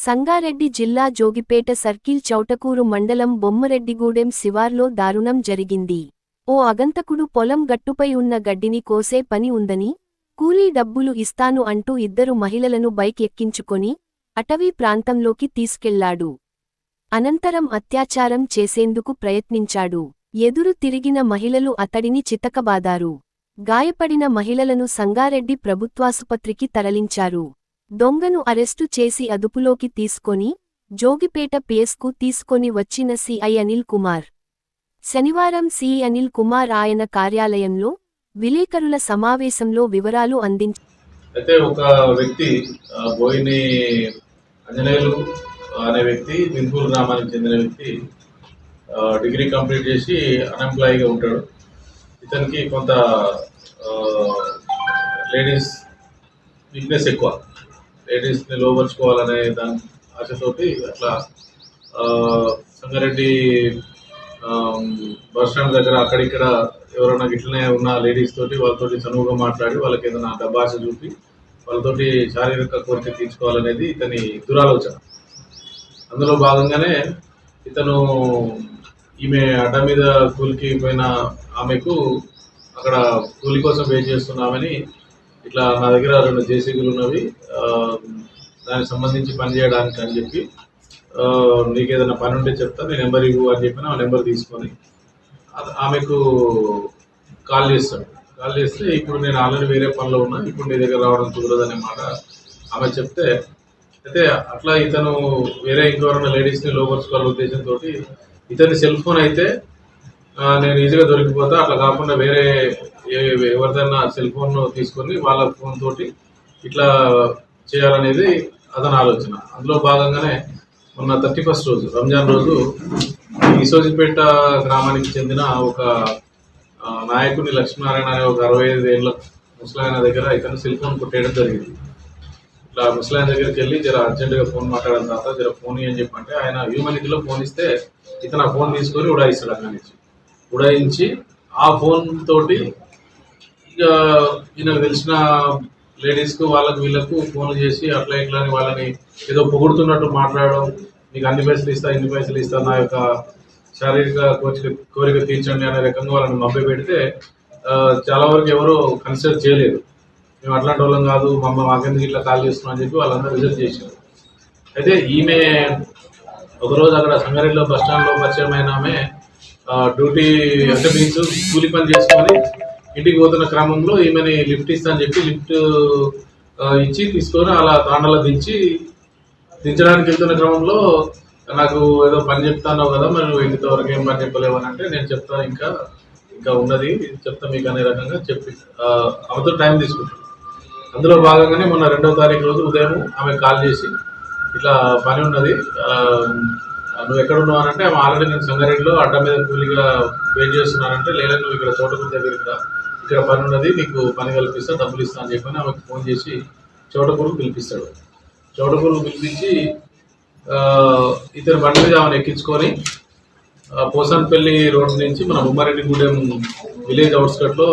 సంగారెడ్డి జిల్లా జోగిపేట సర్కిల్ చౌటకూరు మండలం బొమ్మరెడ్డిగూడెం శివార్లో దారుణం జరిగింది. ఓ అగంతకుడు పొలం గట్టుపై ఉన్న గడ్డిని కోసే పని ఉందని, కూలీ డబ్బులు ఇస్తాను అంటూ ఇద్దరు మహిళలను బైక్ ఎక్కించుకొని అటవీ ప్రాంతంలోకి తీసుకెళ్లాడు. అనంతరం అత్యాచారం చేసేందుకు ప్రయత్నించాడు. ఎదురు తిరిగిన మహిళలు అతడిని చితకబాదారు. గాయపడిన మహిళలను సంగారెడ్డి ప్రభుత్వాసుపత్రికి తరలించారు. దొంగను అరెస్టు చేసి అదుపులోకి తీసుకొని జోగిపేట పిఎస్కు తీసుకొని వచ్చిన సిఐ అనిల్ కుమార్. శనివారం సిఐ అనిల్ కుమార్ ఆయన కార్యాలయంలో విలేకరుల సమావేశంలో వివరాలు అందించారు. అయితే ఒక వ్యక్తి బోయిని అంజనేయులు అనే వ్యక్తి బింపూర్ గ్రామానికి చెందిన వ్యక్తి డిగ్రీ కంప్లీట్ చేసి అన్ఎంప్లాయీగా ఉంటాడు. ఇతనికి కొంత లేడీస్ వీక్నెస్ ఎక్కువ, లేడీస్ని లోపరుచుకోవాలనే దాని ఆశతోటి అట్లా సంగారెడ్డి బస్ స్టాండ్ దగ్గర అక్కడిక్కడ ఎవరైనా ఇట్లనే ఉన్న లేడీస్ తోటి వాళ్ళతోటి చనువుగా మాట్లాడి వాళ్ళకి ఏదైనా డబ్బాశ చూపి వాళ్ళతోటి శారీరక కోరిక తీర్చుకోవాలనేది ఇతని దురాలోచన. అందులో భాగంగానే ఇతను ఈమె అడ్డ మీద కూలికి పోయిన ఆమెకు అక్కడ కూలి కోసం వెయిట్ చేస్తున్నామని ఇట్లా నా దగ్గర 2 జేసీబీలు ఉన్నవి, దానికి సంబంధించి పని చేయడానికి అని చెప్పి నీకు ఏదైనా పని ఉంటే చెప్తా, నీ నెంబర్ ఇవ్వు అని చెప్పి ఆ నెంబర్ తీసుకొని ఆమెకు కాల్ చేస్తాడు. కాల్ చేస్తే ఇప్పుడు నేను ఆల్రెడీ వేరే పనిలో ఉన్నా, ఇప్పుడు నీ దగ్గర రావడం కుదరదనే మాట ఆమె చెప్తే, అయితే అట్లా ఇతను వేరే ఇంకెవరైనా లేడీస్ని లోపరుచుకోవాలనే ఉద్దేశంతో ఇతని సెల్ ఫోన్ అయితే నేను ఈజీగా దొరికిపోతా, అట్లా కాకుండా వేరే ఎవరిదైనా సెల్ ఫోన్ తీసుకొని వాళ్ళ ఫోన్ తోటి ఇట్లా చేయాలనేది అతని ఆలోచన. అందులో భాగంగానే మొన్న 31st రోజు రంజాన్ రోజు ఇసోజిపేట గ్రామానికి చెందిన ఒక నాయకుని లక్ష్మీనారాయణ అనే ఒక 65 ఏళ్ళ ముసలాయన దగ్గర ఇతను సెల్ ఫోన్ కొట్టేయడం జరిగింది. ఇట్లా ముసలాయన దగ్గరికి వెళ్ళి జర అర్జెంటుగా ఫోన్ మాట్లాడిన తర్వాత జర ఫోన్ అని చెప్పంటే ఆయన హ్యూమనిటీలో ఫోన్ ఇస్తే ఇతను ఆ ఫోన్ తీసుకొని ఉడాయిస్తాడు. అక్కడి నుంచి ఉడాయించి ఆ ఫోన్ తోటి ఇక ఈయనకు తెలిసిన లేడీస్కు వాళ్ళకు వీళ్ళకు ఫోన్లు చేసి అట్లా ఇట్లా అని వాళ్ళని ఏదో పొగుడుతున్నట్టు మాట్లాడడం, నీకు అన్ని పైసలు ఇస్తా, ఇన్ని పైసలు ఇస్తా, నా యొక్క శారీరక కోరిక తీర్చండి అనే రకంగా వాళ్ళని మభ్య పెడితే చాలా వరకు ఎవరు కన్సిడర్ చేయలేదు. మేము అట్లాంటి వాళ్ళం కాదు, మాకెందుకు ఇట్లా కాల్ చేస్తున్నాం అని చెప్పి వాళ్ళందరూ రిజల్ట్ చేశారు. అయితే ఈమె ఒకరోజు అక్కడ సంగారెడ్డిలో బస్ స్టాండ్లో పరిచయమైన ఆమె డ్యూటీ అంటే మీన్స్ కూలి పని చేసుకొని ఇంటికి పోతున్న క్రమంలో ఈమెని లిఫ్ట్ ఇస్తా అని చెప్పి లిఫ్ట్ ఇచ్చి తీసుకొని అలా తాండలో దించడానికి వెళ్తున్న క్రమంలో నాకు ఏదో పని చెప్తాను కదా, మరి నువ్వు ఇంతవరకు ఏం పని చెప్పలేవు అని అంటే, నేను చెప్తాను ఇంకా ఉన్నది చెప్తా మీకు అనే రకంగా చెప్పి ఆమెతో టైం తీసుకుంటాను. అందులో భాగంగానే మొన్న 2వ తారీఖు రోజు ఉదయం ఆమె కాల్ చేసి ఇట్లా పని ఉన్నది, నువ్వు ఎక్కడున్నావు అని అంటే, ఆమె ఆల్రెడీ నేను సంగారెడ్డిలో అడ్డ మీద కూలీగా వెయిట్ చేస్తున్నానంటే, లేదా నువ్వు ఇక్కడ చోటకూరు దగ్గరికి రా, ఇక్కడ పని ఉన్నది, నీకు పని కల్పిస్తా, డబ్బులు ఇస్తా అని చెప్పని ఆమెకు ఫోన్ చేసి చోటకూరుకు పిలిపిస్తాడు. చోటకూరుకు పిలిపించి ఇతని బండి మీద ఆమెను ఎక్కించుకొని పోసాన్పల్లి రోడ్ నుంచి మన బొమ్మరెడ్డిగూడెం విలేజ్ అవుట్స్కట్లో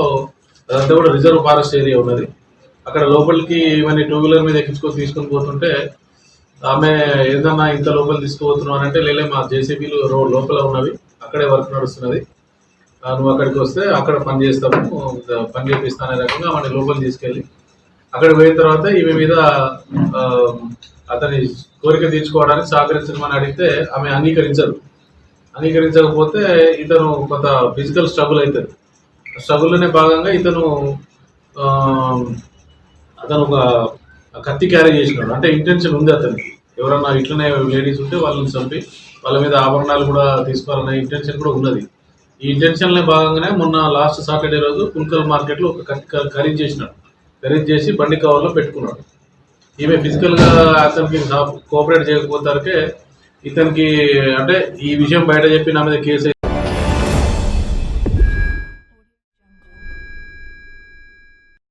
అదంతా కూడా రిజర్వ్ ఫారెస్ట్ ఏరియా ఉన్నది. అక్కడ లోపలికి ఇవన్నీ 2 వీలర్ మీద ఎక్కించుకొని తీసుకొని పోతుంటే ఆమె ఏదన్నా ఇంత లోపల తీసుకుపోతున్నావు అని అంటే, లేలే మా జేసీబీలు రోడ్ లోపల ఉన్నవి, అక్కడే వర్క్ నడుస్తున్నది, నువ్వు అక్కడికి వస్తే అక్కడ పని చేస్తాము, పని చేపిస్తానే రకంగా ఆమె లోపల తీసుకెళ్ళి అక్కడ పోయిన తర్వాత ఈమె మీద అతని కోరిక తీర్చుకోవడానికి సహకరించమని అడిగితే ఆమె అంగీకరించకపోతే ఇతను కొంత ఫిజికల్ స్ట్రగుల్ అవుతుంది. స్ట్రగుల్లోనే భాగంగా అతను ఒక కత్తి క్యారీ చేసినాడు. అంటే ఇంటెన్షన్ ఉంది అతనికి, ఎవరన్నా ఇట్లనే లేడీస్ ఉంటే వాళ్ళని చంపి వాళ్ళ మీద ఆభరణాలు కూడా తీసుకోవాలనే ఇంటెన్షన్ కూడా ఉన్నది. ఈ ఇంటెన్షన్లో భాగంగానే మొన్న లాస్ట్ సాటర్డే రోజు పుల్కల్ మార్కెట్లో ఒక కత్తి ఖరీదు చేసి బండి కవర్లో పెట్టుకున్నాడు. ఈమె ఫిజికల్గా అతనికి కోఆపరేట్ చేయకపోతే ఇతనికి అంటే ఈ విషయం బయట చెప్పి నా మీద కేసు